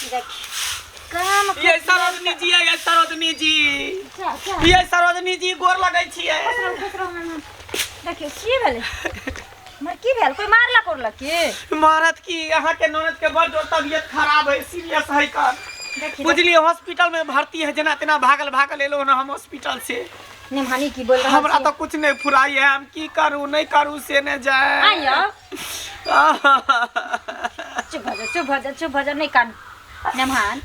ये सरोजनी जी है, ये सरोजनी जी, ये सरोजनी जी गोर लगै छियै। देखियो की भेलै मर की भेल कोई मारला कोरला की मारत की अहाँ के ननद के बड़ जोर तबियत खराब है, सीरियस है का बुझलिए हॉस्पिटल में भर्ती है, जना तना भागल एलो ना हम हॉस्पिटल से। निमहानी की बोल रहा हमरा तो कुछ नहीं फुराई है, हम की करूं नहीं करूं से न जाए। आइयो चुप भजा नहीं कान निमहान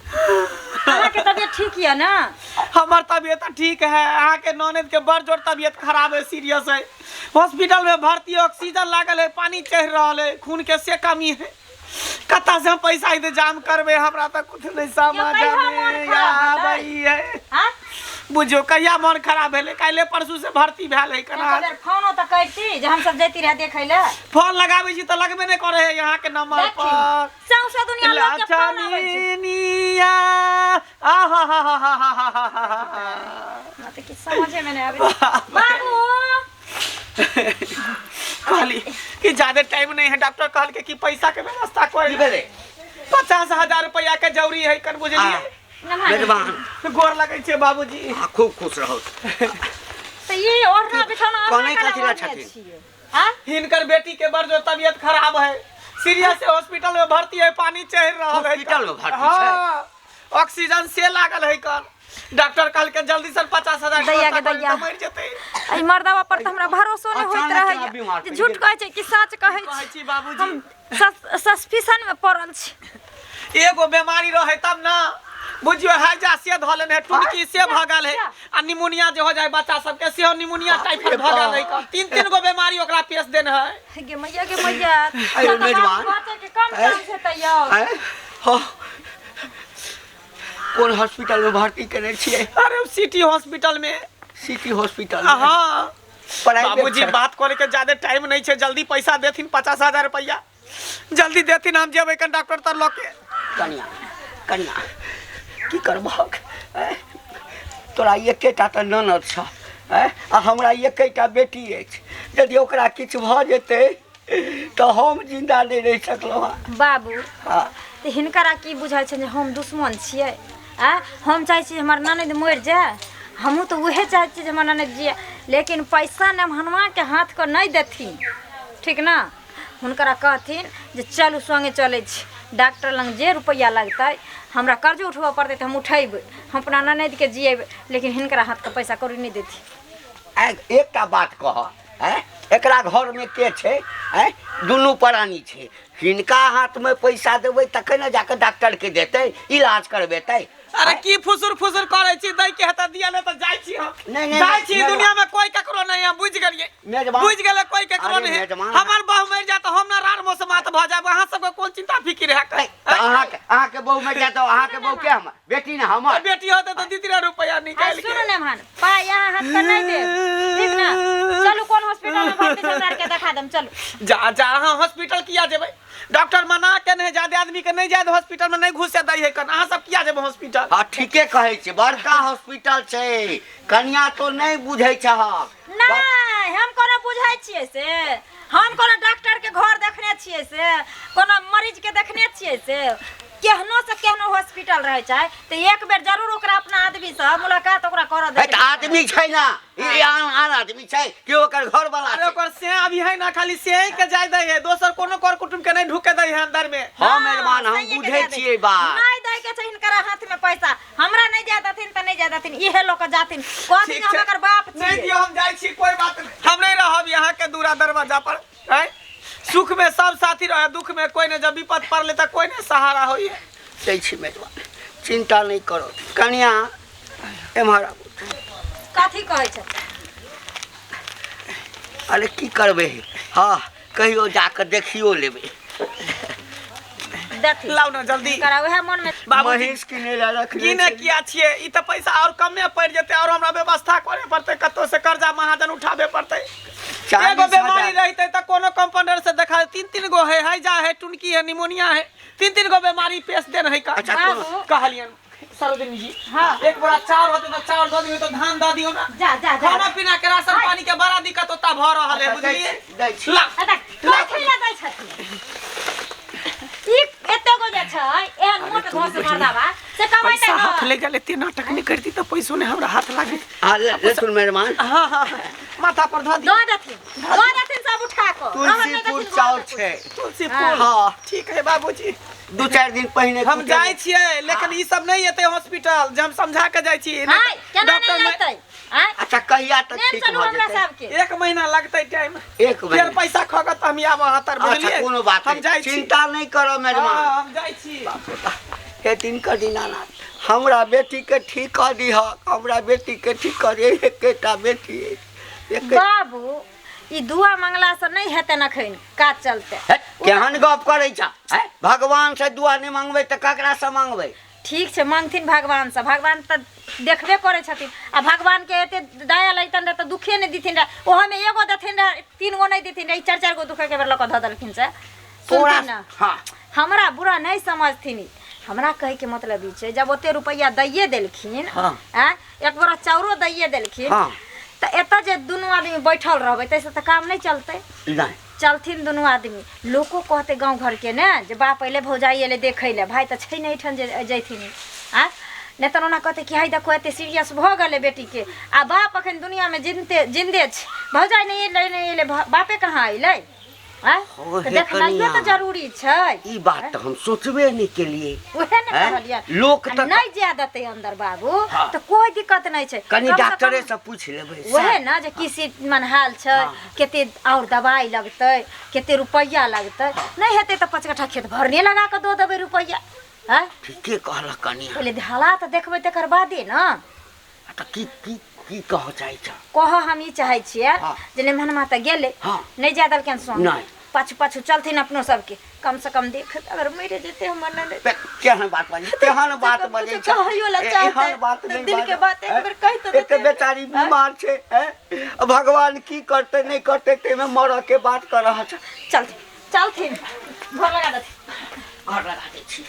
अहाँ के तबियत ठीक है ना? हमार तबियत ठीक है, अहाँ के ननद के बड़ जोर तबियत खराब है, सीरियस है, हॉस्पिटल में भर्ती है, ऑक्सीजन लागल है, पानी चढ़ रहा है, खून के से कमी है, कता से हम पैसा इंतजाम करबे, हमरा तो कुछ नहीं समझ आबै है। हां बुझो कहिया मन खराब भेले, काले परसू से भर्ती भेल है कना। फोन तो करती जे हम सब जैती रह देखै ले, फोन लगाबै छी त लगबे नहीं करे है यहाँ के नंबर पर। सौसा दुनिया लोग के फोन आबै छै निया आहा हा हा हा हा हा मत की समझे में नहीं आबै। बाबू कहली कि ज्यादा टाइम नहीं है, डॉक्टर कहल के कि पैसा के व्यवस्था कर दे, 50,000 रुपया के जरूरी है कर बुझलिए। मेजबान गोर लगै छै बाबूजी, खूब खुश रहो। तो ये ओढ़ना बिछौना कोने कथिला छथिन? हां हिनकर बेटी के बड़ जो तबियत खराब है, सीरियस है, हॉस्पिटल में भर्ती है, पानी चढ़ रहा है, हॉस्पिटल में भर्ती है, हां ऑक्सीजन से लागल है कर, डॉक्टर कहल के जल्दी से 50,000 दैया के दैया मर जते। आई मर्दावा पर त हमरा भरोसा नहीं होइत रहै, झूठ कहै छै कि सच कहै छी बाबूजी। हम सस्पिशन में पड़ल छी। एगो बीमारी रहे तब ना बुझियो हैजा से धलन है, टुनकी से भगल है, आ निमोनिया जो हो जाए बच्चा सब के से निमोनिया टाइफाइड भगल है, 3 गो बीमारी ओकरा पेश देन है। गे मैया अरे मेजबान बात के कम काम से त यो कौन हॉस्पिटल में भर्ती करे छिए? अरे सिटी हॉस्पिटल में। City hospital? हां बाबूजी बात करे के ज्यादा टाइम नहीं छे, जल्दी पैसा देथिन 50,000 रुपया जल्दी देथिन, हम जेबै कन डॉक्टर तर ल के। कन्या की करबहक तोरा एकेटा त ननद छ आ हमरा एकेटा बेटी अछि, यदि ओकरा किछु भ जेतै तो हम जिंदा नहीं रह सकलहुँ। बाबू तो हिनकरा की बुझाइ छै जे हम दुश्मन छियै? हम चाहै छी हमर ननद मरि जाए, हमहूँ तो उहे चाहै छी जे हमर ननद जिए, लेकिन पैसा नमहनवा के हाथ को नहीं देथिन, ठीक ना? हुनकरा कहथिन जे चलू संगे चलै छी डॉक्टर लंग, जे रुपया लगतै हमरा कर्ज उठबऽ पड़तै तऽ हम उठेबै, हम अपना ननद के जिएबै, लेकिन हिनकरा हाथ के पैसा कौड़ी नहीं देथिन। एकटा बात कह, एकरा घर में के छै? दुनू प्राणी छै, हिनका हाथ में पैसा देबै तखन न जाके डॉक्टर के देतै, इलाज करबेतै। अरे की फुसुर करे छी, दै के हेता दिया ले त जाय छी हम, जाय छी, दुनिया में कोई ककरो नहीं है, बुझ गेलिए, बुझ गेले कोई ककरो नहीं है। हमर बहू मर जा त हम ना रार मोस मात भ जाब, अहाँ सब के कोन चिंता फिकिर है? अहाँ के बहू मर जा त अहाँ के बहू के हम बेटी न हमर बेटी होते त दीदी रुपया निकाल के। सुनो ने मान पाय यहाँ हाथ पर नहीं दे, ठीक ना? चलो कौन हॉस्पिटल में भर्ती सरकार के दिखा दम, चलो जा अहाँ हॉस्पिटल किया जेबै? डॉक्टर मना के नहीं, ज्यादा आदमी के नहीं जाए हॉस्पिटल में, नहीं घुसे दै है कन, अहाँ सब किया जेबै हॉस्पिटल? हाँ ठीके कहै छै, बड़का हॉस्पिटल छै, कन्या तो नहीं बुझै छहक। नहीं हम कोनो बुझाइ छियै से? हम कोनो डॉक्टर के घर देखने छियै से? कोनो मरीज के देखने छियै से? केहनो से केहनो हॉस्पिटल रहे चाहे तो एक बेर जरूर ओकरा अपना आदमी से मुलाकात ओकरा कर दे। आदमी छै ना, ई आन आदमी छै कि ओकर घर वाला? अरे ओकर से अभी है ना, खाली से ही के जाय दै है, दोसर कोनो कर कुटुम के नहीं ढुके दै है अंदर में। हां मेहमान हम बुझै छियै बात, नहीं दै के छै हिनकरा हाथ में पैसा, हमरा नहीं जाय दथिन त नहीं जाय दथिन, इहे लोग के जाथिन कहथिन हम एकर बाप छी। नहीं दियो हम जाय छी, कोई बात नहीं, हम नहीं रहब यहाँ के दूरा दरवाजा पर, है सुख में सब साथी रहे, दुख में कोई ने, जब विपद पड़ले त कोई ने सहारा होई है। सही छी मेजबान, चिंता नहीं करो। कन्या एम्हर कथी कहै छै? अरे की करबे? हाँ कहियो जाकर देखियो लेबे, देखी लाओ ना जल्दी करा ओहे मन में। महेश किने ला रख की ने किया छिए, ई त पैसा और कमे पड़ जेते, और हमरा व्यवस्था करे पड़ते, कतो से कर्जा महाजन उठाबे पड़ते। एगो बीमारी रहते त कोनो कंपाउंडर से देखा, 3 गो है, हैजा है, टुनकी है, निमोनिया है, 3 गो बीमारी पेश देन है का। कहलियन सरोजनी जी, हाँ एक बड़ा चावल होते तो चावल दे दियो, तो धान दे दियो ना, जा जा जा खाना पीना के राशन पानी के बड़ा दिक्कत होता भ रहल है, बुझलिए? ला कथी ला दै छथिन? ई एते गो जे छै एहन मोट घोस मर्दावा से कमाई पैसा ना हाथ ले जा लेते नाटक नहीं करती तो पैसों ने हमरा हाथ लागे ले सुन मेहमान हाँ हाँ माथा पर धो दी दो देथिन सब उठा को तुलसीपुर चाउर छै तुलसीपुर हाँ ठीक है बाबूजी 2-4 दिन पहिने हम जाय छियै लेकिन ई सब नहीं एते हॉस्पिटल जे हम समझा के जाय छी हाय केना नहीं लेतै आय अच्छा कहिया तक नहीं ठीक चलू भ हमरा जेतै सबके 1 महीना लगतै टाइम एक फिर महीना पैसा खगत हम आब हतर बोलिए अच्छा कोनो बात हम नहीं जाय छी चिंता नहीं करो मेहमान हाँ, हम जाय छी हे दिन का दीनानाथ हमरा बेटी के ठीक कर दिह हमरा बेटी के ठीक कर एकेटा बेटी एक बाबू ई दुआ मंगला से नहीं हेतै नखैन काज चलते केहन गप करै छ भगवान से दुआ नहीं मांगबै त ककरा से मांगबै ठीक छै मांगथिन भगवान से भगवान त देखबे करे छथिन आ भगवान के एते दया लैतन त दुखे नहीं दिथिन ओहो में एगो देथिन 3 गो नहीं दिथिन 4 गो दुखे के बेर लक ध दलखिन से सुनथिन ना हाँ हमरा बुरा नहीं समझथिन हमरा कहे के मतलब ई छै जब ओते रुपया दैये देलखिन हाँ। एक बोरा चाउरो दैये देलखिन हाँ। त एता जे दुनू आदमी बैठल रहबै तैसे त काम नहीं चलतै नहीं चलथिन दुनू आदमी लोको कहते गांव घर के ने जे बाप पहले भौजाई एले देखे ले भाई त छै नहीं ठन जैथिन आ ने त ओना कहते कि हाय देखो एते सीरियस भ गेले बेटी के आ बाप अखन दुनिया में जिंदे छै भौजाई नहीं एले बापे कहाँ अइले हो, हे देखनाइयो कनिया। त जरूरी छै ई बात तो हम सोचबे नहीं के लिए ओहे ने हैं? कहलियै लोक त नहीं जा देते अंदर बाबू हाँ। तो कोई दिक्कत नहीं छै कनी कम से डॉक्टरे कम से पूछ लेबै वहे ना जे किसी मन हाल छै हाँ। केते और दवाई लगतै केते रुपया लगतै नहीं हेतै त 5 कट्ठा खेत भरने लगा के दो देबै रुपया हैं ठीके कहल कनिया पहले हालात देखबै तकर बादे ना त की कह चाहै छ कह हम ई चाहै छियै हाँ। जे मेहमान त गेले हाँ। नहीं जा दलकन सो नहीं। पाछू चलथिन अपनो सबके कम से कम देख अगर मरे जेते हमर न केहन बात बजे केहन बात बजे छ कहियो ला चाहते एहन बात नहीं दिल के बात एक बार कहि तो एते बेचारी बीमार छै भगवान की करते नहीं करते ते में मर के बात कर रहा छ चलथिन घर लगा देथिन घर लगा दे छी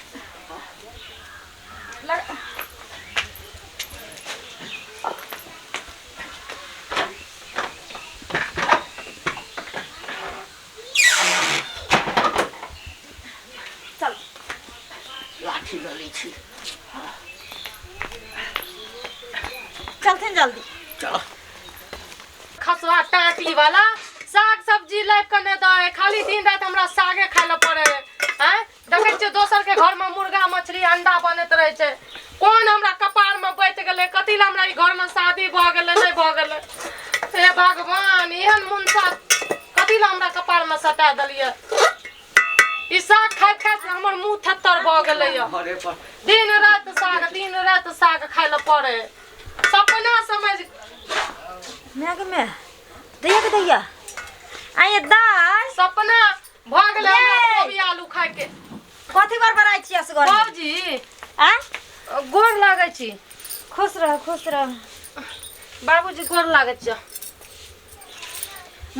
चल लाठी ले लै छी चलथिन जल्दी चलो खसवा टाटी वाला साग सब्जी ले के ने दे खाली दिन रात हमरा सागे खाय ल पड़े हैं देखे छ दोसर के घर में मुर्गा मछली अंडा बनत रहे छै कोन हमरा कपार में बैठ गेले कथि ल हमरा ई घर में शादी भ गेले नहीं भ गेले हे भगवान एहन मुनसा कथि ल हमरा कपार में सटा दलिए ई साग खाय खाय हमर मुंह थत्तर भ गेले घरे पर दिन रात साग खाय ल पड़े सपना समझ में दैया आये दाई सपना भ गेले हमरा कोबी आलू खाय के कथि बार बराई छी असगर बाबूजी आ गोर लागै छी खुश रह बाबूजी गोर लागै छी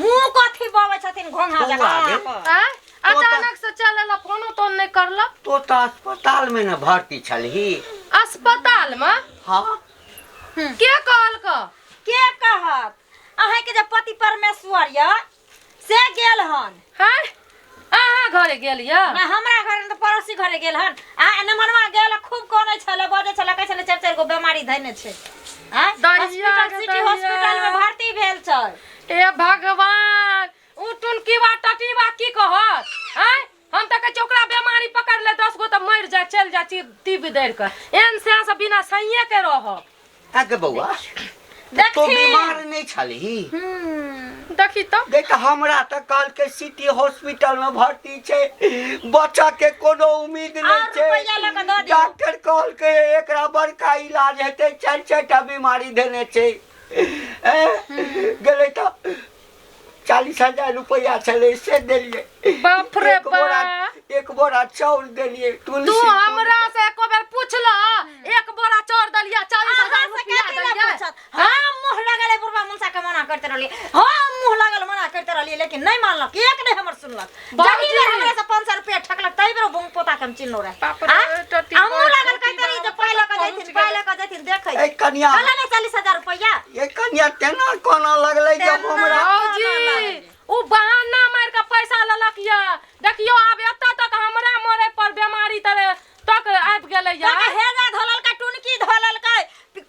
मुंह कथि बबै छथिन घोंघा जका हैं अचानक से चलला फोनो तो नहीं करला तो अस्पताल में न भर्ती छलही अस्पताल में हाँ के कहल क के कहत अहे के जब पति परमेश्वर या से गेल हन हैं अहाँ घरे गेलिया ना हमरा घर में तो पड़ोसी घरे गेल हन आ नमनवा गेल खूब कोने छले बजे छले कह छले 4 गो बीमारी धइने छै आ दैया हॉस्पिटल सिटी हॉस्पिटल में भर्ती भेल छै ए भगवान उ टुनकी बा टटी बा की कहत हैं हम त के चोकरा बीमारी पकड़ ले 10 गो त मर जा चल जा टीबी दर के एन से सब बिना सहिए के रह आगे बउआ तो देखी बीमार नहीं छलही देखी तो देख हमरा त कल के सिटी हॉस्पिटल में भर्ती छै बच्चा के कोनो उम्मीद नहीं और रुपया लगा दो छै दियो। डॉक्टर कहल के एकरा बड़का इलाज हेते 4 बीमारी देने छै गेले त 40,000 रुपया छले से देलिए बाप रे एक बोरा चाउर देलिए तू हमरा से एको बेर पूछला एक बोरा चाउर दलिया 40,000 रुपया दलिया हां मुंह लगले बुढ़वा मुंसा के मना करते रहली हां मुंह लगल मना करते रहली लेकिन नहीं मानलक एक नहीं हमर सुनलक जही बेर हमरा से 500 रुपया ठकलक तई बेर बंग पोता के हम चिन्नो रे बाप रे टटी हमू लगल कहते रही जे पहले का जैथिन देखे ए कन्या कला में 40,000 रुपया ये कन्या तेना कोना लगले जब हमरा जी उ बहाना मार के पैसा ललक या देखियो अब एत तक हमरा मरे पर बीमारी तक आबि गेले यार हेजा धोलल का टुनकी धोलल का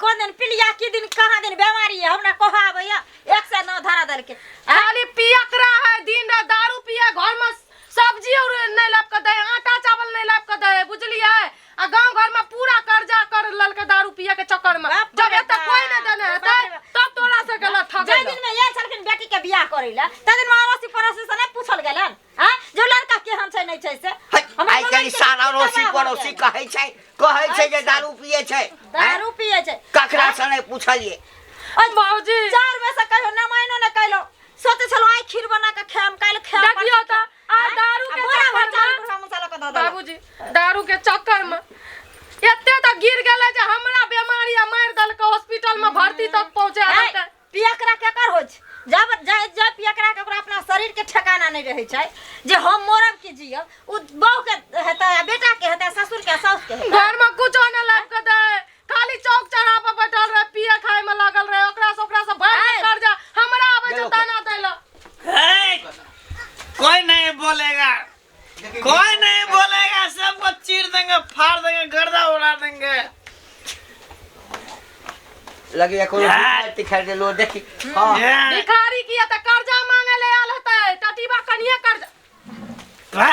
कोन दिन पिलिया की दिन कहां दिन बीमारी है हमरा कहा भैया 109 धरा दल के खाली पियकरा है दिन रात दारू पिए घर में सब्जी और नहीं लाभ कर दे आटा चावल नहीं लाभ कर दे बुझलिए आ गांव घर में पूरा कर्जा कर लल के दारू पिए के चक्कर में जब एत कोई नहीं देने हेतै तब तोरा से गला ठग जे दिन में ये छलखिन बेटी के बियाह करैला त दिन में अड़ोसी पड़ोसी से नहीं पूछल गेलन हां जो लड़का केहन छै नहीं छै से आई कनी सारा अड़ोसी पड़ोसी कहै छै जे दारू पिए छै दारू पिए छै ककरा से नहीं पूछलिए बाबूजी चार में से कहियो ना मायनो न कैलो सोचे छलो आई खीर बना के खाम काल खाम देखियो त आ दारू के चक्कर में मसाला के दो बाबूजी दारू के चक्कर में एते त गिर गेले जे हमरा बीमारी मार दल के हॉस्पिटल में भर्ती तक पहुंचा देलकै पियकरा के कर हो जब जब पियकरा के ओकरा अपना शरीर के ठिकाना नहीं रहे छै जे हम मोरब के जियब उ बहू के हेतै बेटा के हेतै ससुर के सास के घर में कुछ न लाग के दे खाली चौक चढ़ा पे बैठल रहे पिए खाए में लागल रहे ओकरा से भर कर जा हमरा आबे छै दाना दैला कोई नहीं बोलेगा सबको चीर देंगे फाड़ देंगे गर्दा उड़ा देंगे लगे कोनो दिखा दे लो देखी हां भिखारी की त कर्जा मांगे ले आल हतै टटीबा कनिए कर्जा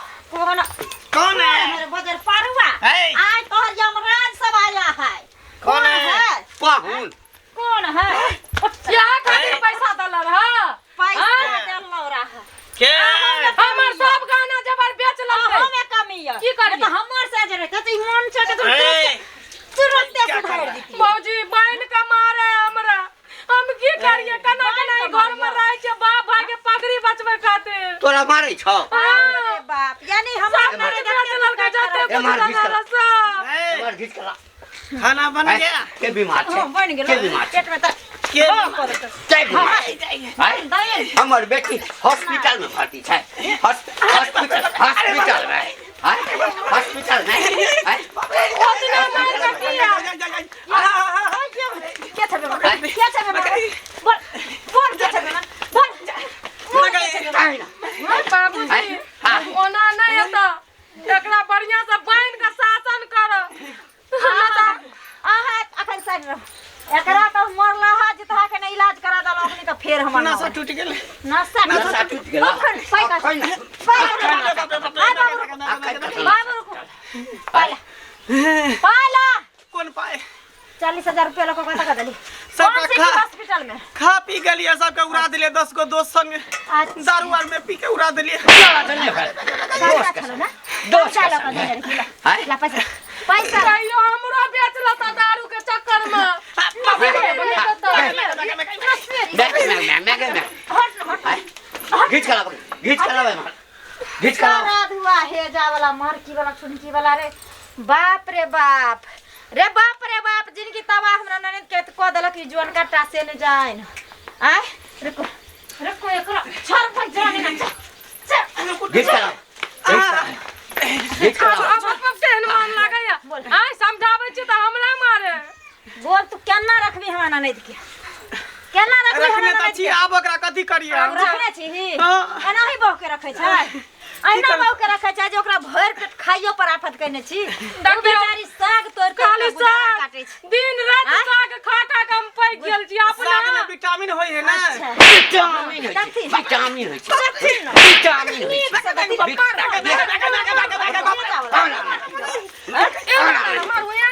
कौन है मेरे बजर पारुआ है? आज तोहर यमराज सब आया है कौन है? पाहुन कौन है क्या खातिर पैसा दलर हां पैसा देलो रहा के हमर सब गाना जबर बेच ललकै हमें कमी है की करिए? तो हमर से जरे कति मन छ के ए, तुरंत सुधार दी मौजी बहन का मारे हमरा हम की करिए कना कना घर में रह के बाप भाई के पगड़ी बचबे खातिर तोरा मारै छौ अरे बाप यानी हम मेरे बेच ललकै जाते ए, मार घीच कर। सब मार घीच करा खाना बन गया के बीमार छै बन गेल के बीमार छै पेट में त के के बीमार है हमर बेटी हॉस्पिटल में भर्ती छै हॉस्पिटल में है हॉस्पिटल में है ओतना मार के किया क्या छ बे क्या छ बे बोल क्या छ बे बोल बाबूजी ओना नहीं होता एकरा बढ़िया से बहन का शासन कर आहा अखन साइड रह एकरा तो मरला है जितहा के नहीं इलाज करा दल अपनी तो फेर हमर नसा टूट गेल नसा टूट गेला अखन पैका बाबू रुको पाला कौन पाए 40,000 रुपया लोग को कथा दली सब कौन सी खा हॉस्पिटल में खा पी गलिए सबके उड़ा दिले 10 गो दोस्त संग अच्छा। दारू आर में पी के उड़ा दिले पैसा चलो ना दोस्त पैसा का लोग दे रही हैं? ला पैसा पैसा कहियो हमरो बेच लता दारू के चक्कर में घीच करा रात हुआ हे जा वाला मारकी वाला छुनकी वाला रे बाप रे बाप जिनकी तवा हमरा ननद के को देलक कि जोन का टासे न जाइन आय रुको एकरा छर पर जाने ना घीच करा अब केहन मान लागैया आय समझाबै छी त हमरा मारे बोल तू केना रखबी हमरा ननद के केना रखबी हमरा रखने ननद त छी के आब ओकरा कथि करिए रखने छी हाँ। एना ही बहु के रखे छै एना बहु के रखे छै जे ओकरा भर पेट खाइयो पर आफत करने छी ओ बेचारी साग तोड़ के खाली गुजारा साग काटे छै दिन रात साग खा खा के हम पैक गेल छी अपना साग में विटामिन होय है ना विटामिन होइ छै हमर हुआ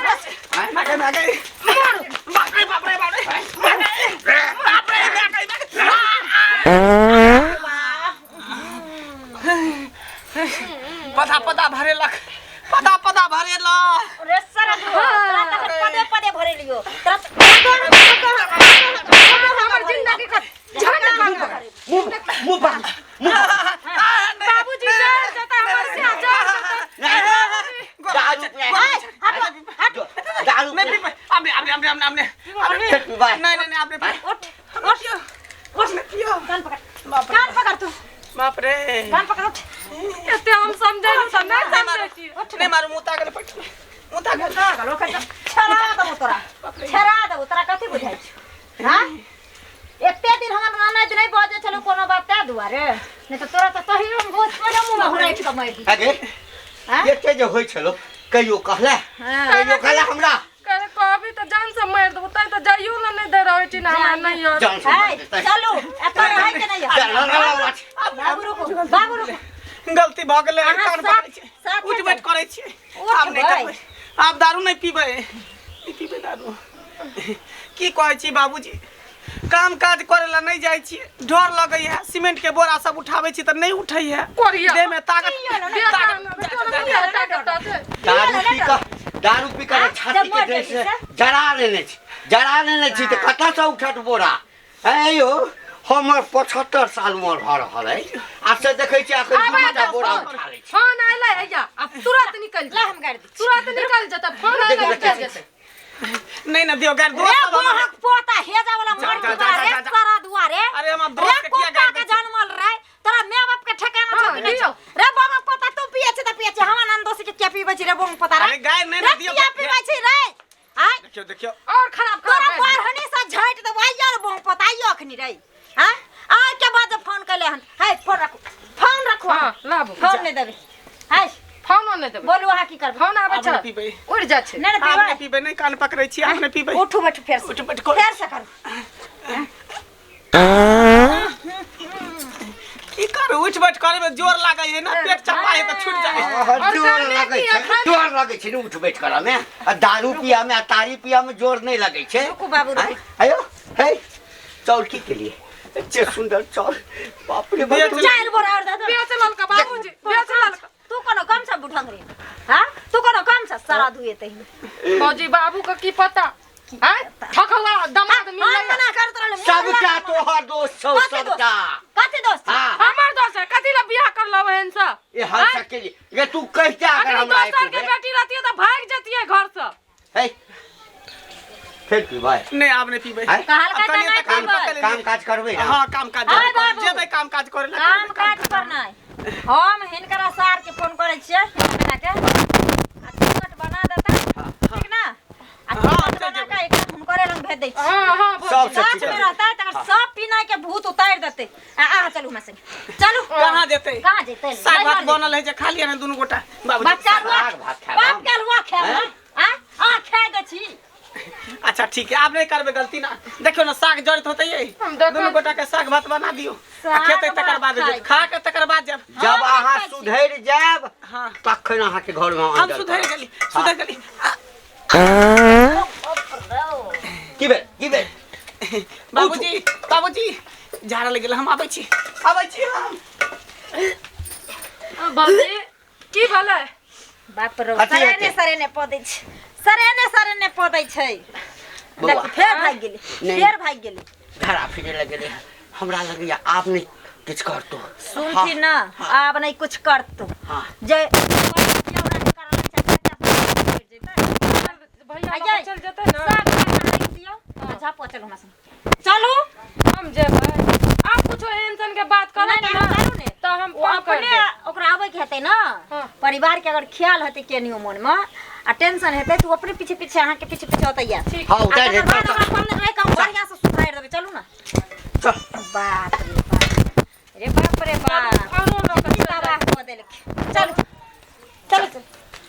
पदा भरेलक पदा भरेलक रे सर तोरा पदे भरे लियो हमर जिंदगी का झंडा मुंह पर बाबूजी डर जाता हमर से दारू नहीं आपने नहीं आपने कान पकड़ तू बाप रे कान पकड़ उठ एते हम समझै त नहीं समझै छी नहीं मारू मुता गेल पट मुता गेल छरा दो तोरा कथि बुझाइ छ हां एते दिन हमर ननद नहीं बजे छलो कोनो बात ते दुआरे नहीं तो तोरा तो तहियो हम बहुत बड़ा मुंह हुराइट के मार दी अगे एते जे होय छलो कहियो कहला कहियो कहला हमरा करे कभी तो जान से मार दो तै तो जाइयो ना नहीं दे रहे छी ना हमरा नहीं हो जान से मार देतै। चलो एत रहे के नहीं बाबू रुको गलती भ गेलै कान पकड़ै छै साथ उठ बैठ करै छियै आब नहीं करबै आब दारू नहीं पीबै नहीं पीबै दारू की कहै छी बाबूजी काम काज करे ला नहीं जाय छी डर लगै है सीमेंट के बोरा सब उठाबै छी त नहीं उठै है कोरिया देह में ताकत दारू पी कर छाती के देश जरा लेने छी त कतऽ से उठत बोरा है यो हमर 75 साल उमर भ रहल है आ से देखै छी अखन दूटा बोरा उठा लै छी फोन आइले हैया अब तुरंत निकल जा हम गाड़ दी तुरंत निकल जता फोन आइले निकल जते नहीं ना दियो गार दोस्त सब वो हक पोता हेजा वाला मार दुआरे सारा दुआरे अरे हम दोस्त के किया गाड़ के जन्मल रहे तोरा माय बाप के ठिकाना छौ कि नहीं छौ रे बाबा पोता तू पिए छ त पिए छ हम नंदोसी के क्या पीबै छी रे बोंग पोता रे अरे गाय नहीं ना दियो क्या पीबै छी रे आय देखियो और खराब तोरा कर बाहर हनी सा झाइट दे यार बोंग पोता आइयो अखनी रे हां आ के बाद फोन कैले हन हाय फोन रखो हां लाबो फोन नहीं देबे हाय फोन नहीं देबे बोलू हां की करबे फोन आबै आब छ नहीं पीबै उड़ जा छै नहीं आब नहीं पीबै पीबै नहीं कान पकड़ै छी आब नहीं पीबै उठू बैठ फेर से उठ बैठ कर फेर से कर की करू उठ बैठ करे में जोर लागै है ना पेट चपा है त छूट जाए जोर लगै छै उठ बैठ कर में दारू पिया में तारी पिया में जोर नहीं लगै छै रुकू बाबू रुकू आयो हे चाउर की के लिए इतने सुंदर चाउर बाप रे बाप चाल बोरा और दादा बेच ललका बाबूजी बेच ललका तू कोनो कम से बुठंग रे हां तू कोनो कम से सारा दुए तही फौजी बाबू का की पता हैं ठकला दमाद मिल हम मना करत रहले सबटा तोहर दोस्त छौ सबटा कते दोस्त हां हमर दोस्त है कथी ला बियाह कर लो बहन से ये हल सके ये तू कहता अगर अगर हमरा दोसर के बेटी रहती तो भाग जती है घर से हे फिर पी भाई नहीं आब नहीं पीबै हैं? कहल का अब नहीं कान पीबै। पकड़ ले काम काज करबे ना हां काम काज हाय बाबू। जेबै काम काज करे ला काम काज करना है हम हिनकरा सार के फोन करे छियै बना के आ टिकट बना देता ठीक ना आ टिकट बना के एक हुनकरे लंग भेज दै छी हां हां सब साथ में रहता है तकर सब पीना के भूत उतार देते आ चलू हमरा संग चलू कहां जेतै कहां जेतै साग भात बनल है जे खा लिया ना दुनु गोटा बाबूजी बच्चा साग भात खाएब बाप हम। के हलवा खाएब आ खा दे छी अच्छा ठीक है आप नहीं करबे गलती ना देखियो ना साग जड़त होते ये हम देखो। दुनु गोटा के साग भात बना दियो आ साग खेते तकर बाद भात खा के तकर बाद जब जब अहाँ सुधरि जायब हां तखन अहाँ के घर में हम सुधर गेली की बे बाबूजी झाड़ा लग गेल हम आबै छी हम बाबूजी की भले बाप रे अथी सरेने हेतै। सरेने पदै छै सरेने पदै छै बौआ। देख फेर भाग गेली नहीं। फेर भाग गेली घरा फिरे लगे हमरा लगैया आप नहीं किछ करतो सुनती ना आब नहीं कुछ करतो हाँ। जय भैया चल जते ना चलो हम जेबै आप कुछ टेंशन के बात कर नहीं, ना नहीं, चलू ने। तो हम फोन कर अपने दे ओकरा आवे के हेतै ना हाँ। परिवार के अगर ख्याल हेतै केनियो मन में आ टेंशन हेतै तू अपने पीछे अहाँ के पीछे होतै या ठीक हाँ आ उधर तकर बाद ओकरा अपन रह के बढ़िया से सुधार देबै चलू ना चल बाप रे बाप और लोग चलो चलो